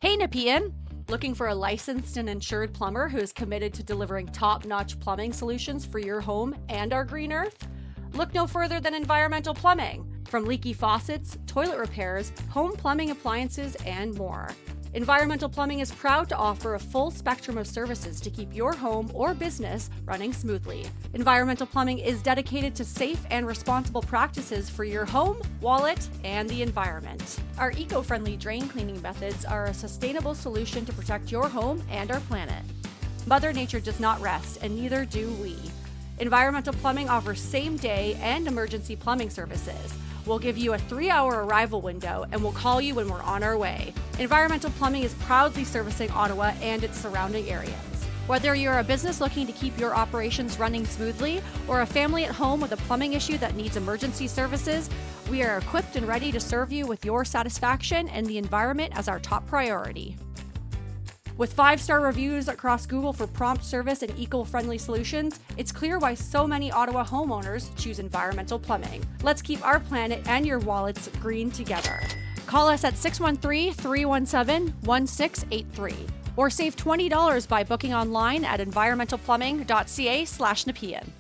Hey Nepean! Looking for a licensed and insured plumber who is committed to delivering top-notch plumbing solutions for your home and our green earth? Look no further than Environmental Plumbing. From leaky faucets, toilet repairs, home plumbing appliances, and more. Environmental Plumbing is proud to offer a full spectrum of services to keep your home or business running smoothly. Environmental Plumbing is dedicated to safe and responsible practices for your home, wallet, and the environment. Our eco-friendly drain cleaning methods are a sustainable solution to protect your home and our planet. Mother Nature does not rest, and neither do we. Environmental Plumbing offers same-day and emergency plumbing services. We'll give you a 3-hour arrival window and we'll call you when we're on our way. Environmental Plumbing is proudly servicing Ottawa and its surrounding areas. Whether you're a business looking to keep your operations running smoothly or a family at home with a plumbing issue that needs emergency services, we are equipped and ready to serve you with your satisfaction and the environment as our top priority. With 5-star reviews across Google for prompt service and eco-friendly solutions, it's clear why so many Ottawa homeowners choose Environmental Plumbing. Let's keep our planet and your wallets green together. Call us at 613-317-1683 or save $20 by booking online at environmentalplumbing.ca/Nepean.